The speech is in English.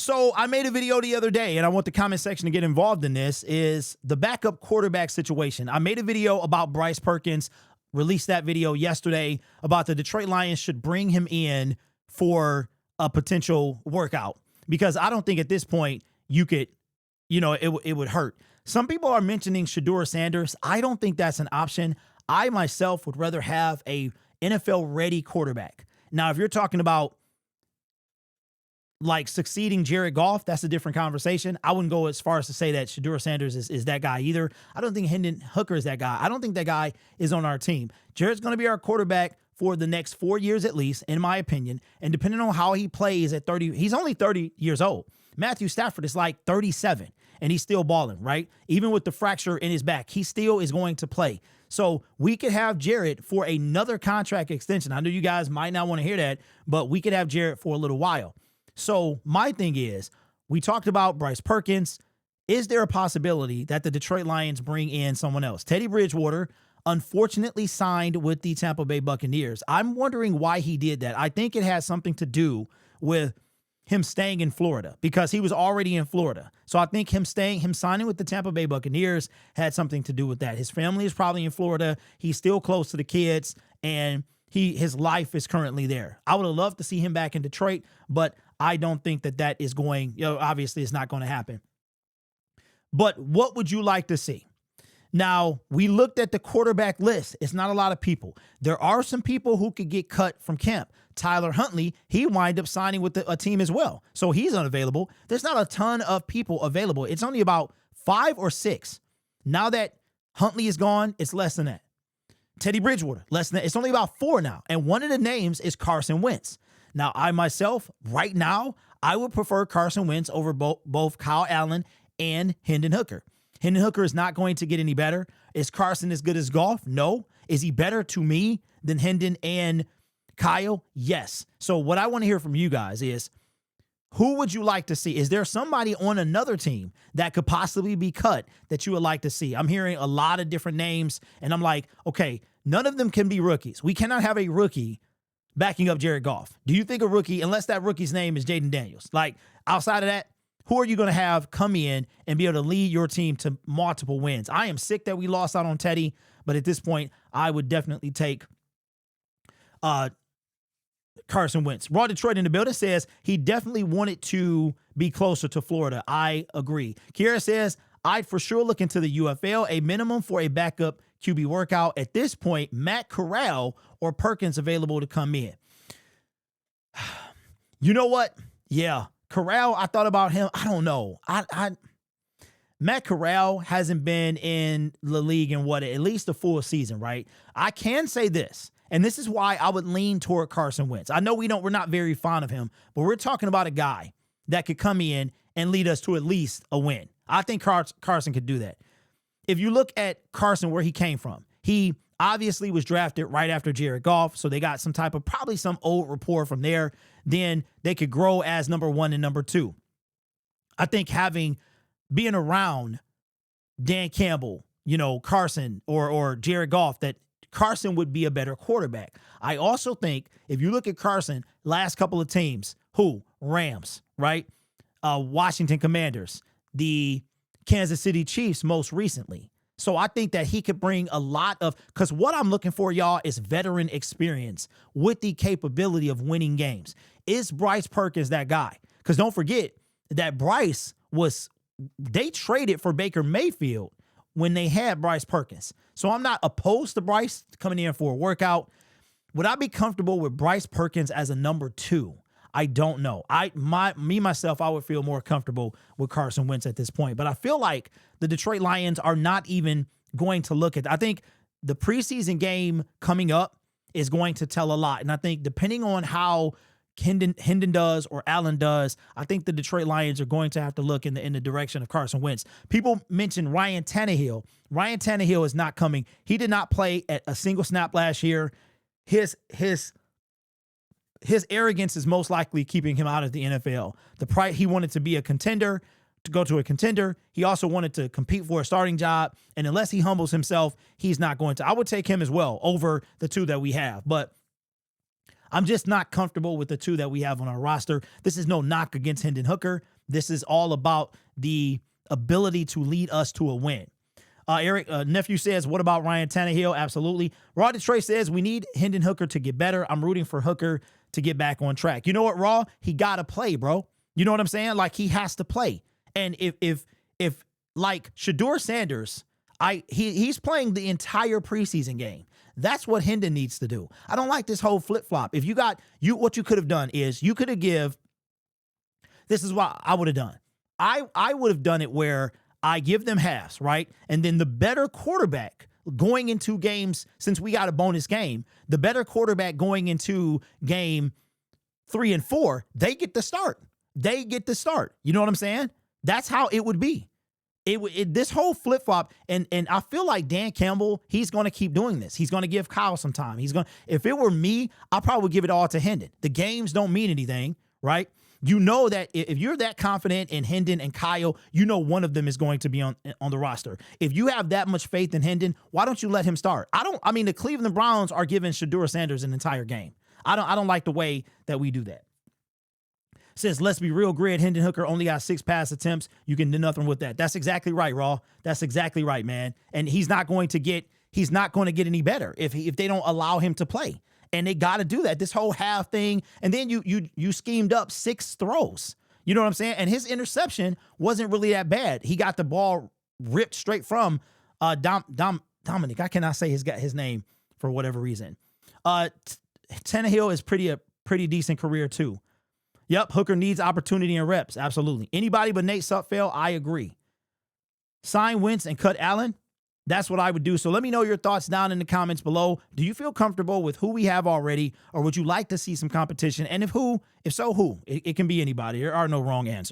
So I made a video the other day, and I want the comment section to get involved in this, is the backup quarterback situation. I made a video about Bryce Perkins, released that video yesterday about the Detroit Lions should bring him in for a potential workout, because I don't think at this point you could, it would hurt. Some people are mentioning Shedeur Sanders. I don't think that's an option. I myself would rather have a NFL-ready quarterback. Now, if you're talking about like succeeding Jared Goff, that's a different conversation. I wouldn't go as far as to say that Shedeur Sanders is that guy either. I don't think Hendon Hooker is that guy. I don't think that guy is on our team. Jared's going to be our quarterback for the next 4 years at least, in my opinion. And depending on how he plays at 30, he's only 30 years old. Matthew Stafford is like 37, and he's still balling, right? Even with the fracture in his back, he still is going to play. So we could have Jared for another contract extension. I know you guys might not want to hear that, but we could have Jared for a little while. So my thing is, we talked about Bryce Perkins. Is there a possibility that the Detroit Lions bring in someone else? Teddy Bridgewater, unfortunately, signed with the Tampa Bay Buccaneers. I'm wondering why he did that. I think it has something to do with him staying in Florida, because he was already in Florida. So I think him signing with the Tampa Bay Buccaneers had something to do with that. His family is probably in Florida. He's still close to the kids, and his life is currently there. I would have loved to see him back in Detroit, but I don't think that is going, obviously it's not going to happen. But what would you like to see? Now, we looked at the quarterback list. It's not a lot of people. There are some people who could get cut from camp. Tyler Huntley, he wind up signing with a team as well, so he's unavailable. There's not a ton of people available. It's only about 5 or 6. Now that Huntley is gone, it's less than that. Teddy Bridgewater, less than that. It's only about 4 now, and one of the names is Carson Wentz. Now, I myself, right now, I would prefer Carson Wentz over both Kyle Allen and Hendon Hooker. Hendon Hooker is not going to get any better. Is Carson as good as Goff? No. Is he better to me than Hendon and Kyle? Yes. So what I want to hear from you guys is, who would you like to see? Is there somebody on another team that could possibly be cut that you would like to see? I'm hearing a lot of different names, and I'm like, okay, none of them can be rookies. We cannot have a rookie backing up Jared Goff. Do you think a rookie, unless that rookie's name is Jaden Daniels, like outside of that, who are you going to have come in and be able to lead your team to multiple wins? I am sick that we lost out on Teddy, but at this point, I would definitely take Carson Wentz. Raw Detroit in the building says he definitely wanted to be closer to Florida. I agree. Kiera says, I'd for sure look into the UFL, a minimum for a backup QB workout. At this point, Matt Corral or Perkins available to come in. You know what? Yeah, Corral, I thought about him. I don't know. Matt Corral hasn't been in the league in at least a full season, right? I can say this, and this is why I would lean toward Carson Wentz. I know we're not very fond of him, but we're talking about a guy that could come in and lead us to at least a win. I think Carson could do that. If you look at Carson, where he came from, he obviously was drafted right after Jared Goff, so they got probably some old rapport from there. Then they could grow as number 1 and number 2. I think being around Dan Campbell, Carson or Jared Goff, that Carson would be a better quarterback. I also think if you look at Carson, last couple of teams, Rams, right? Washington Commanders, the Kansas City Chiefs most recently. So I think that he could bring a lot because what I'm looking for, y'all, is veteran experience with the capability of winning games. Is Bryce Perkins that guy? Because don't forget that they traded for Baker Mayfield when they had Bryce Perkins. So I'm not opposed to Bryce coming in for a workout. Would I be comfortable with Bryce Perkins as a number 2? I don't know. Myself, I would feel more comfortable with Carson Wentz at this point. But I feel like the Detroit Lions are not even going to look at. I think the preseason game coming up is going to tell a lot. And I think depending on how Hendon does or Allen does, I think the Detroit Lions are going to have to look in the direction of Carson Wentz. People mentioned Ryan Tannehill. Ryan Tannehill is not coming. He did not play at a single snap last year. His arrogance is most likely keeping him out of the NFL. He wanted to be a contender, to go to a contender. He also wanted to compete for a starting job. And unless he humbles himself, he's not going to. I would take him as well over the 2 that we have. But I'm just not comfortable with the two that we have on our roster. This is no knock against Hendon Hooker. This is all about the ability to lead us to a win. Eric, nephew says, what about Ryan Tannehill? Absolutely. Raw Detroit says, we need Hendon Hooker to get better. I'm rooting for Hooker to get back on track. You know what, Raw? He got to play, bro. You know what I'm saying? Like, he has to play. And if like Shedeur Sanders, he's playing the entire preseason game. That's what Hendon needs to do. I don't like this whole flip-flop. If what you could have done is you could have this is what I would have done. I would have done it where I give them halves, right? And then the better quarterback going into games, since we got a bonus game, the better quarterback going into game 3 and 4, they get the start. They get the start. You know what I'm saying? That's how it would be. This whole flip-flop, and I feel like Dan Campbell, he's going to keep doing this. He's going to give Kyle some time. If it were me, I'd probably give it all to Hendon. The games don't mean anything, right? You know that if you're that confident in Hendon and Kyle, you know one of them is going to be on the roster. If you have that much faith in Hendon, why don't you let him start? The Cleveland Browns are giving Shedeur Sanders an entire game. I don't like the way that we do that. Says, let's be real, Grid. Hendon Hooker only got 6 pass attempts. You can do nothing with that. That's exactly right, Raw. That's exactly right, man. And he's not going to get any better if they don't allow him to play. And they got to do that. This whole half thing. And then you schemed up 6 throws. You know what I'm saying? And his interception wasn't really that bad. He got the ball ripped straight from Dominic. I cannot say his name for whatever reason. Tannehill is a pretty decent career too. Yep, Hooker needs opportunity and reps. Absolutely. Anybody but Nate Sudfeld, I agree. Sign Wentz and cut Allen. That's what I would do. So let me know your thoughts down in the comments below. Do you feel comfortable with who we have already, or would you like to see some competition? And if so, who? It can be anybody. There are no wrong answers.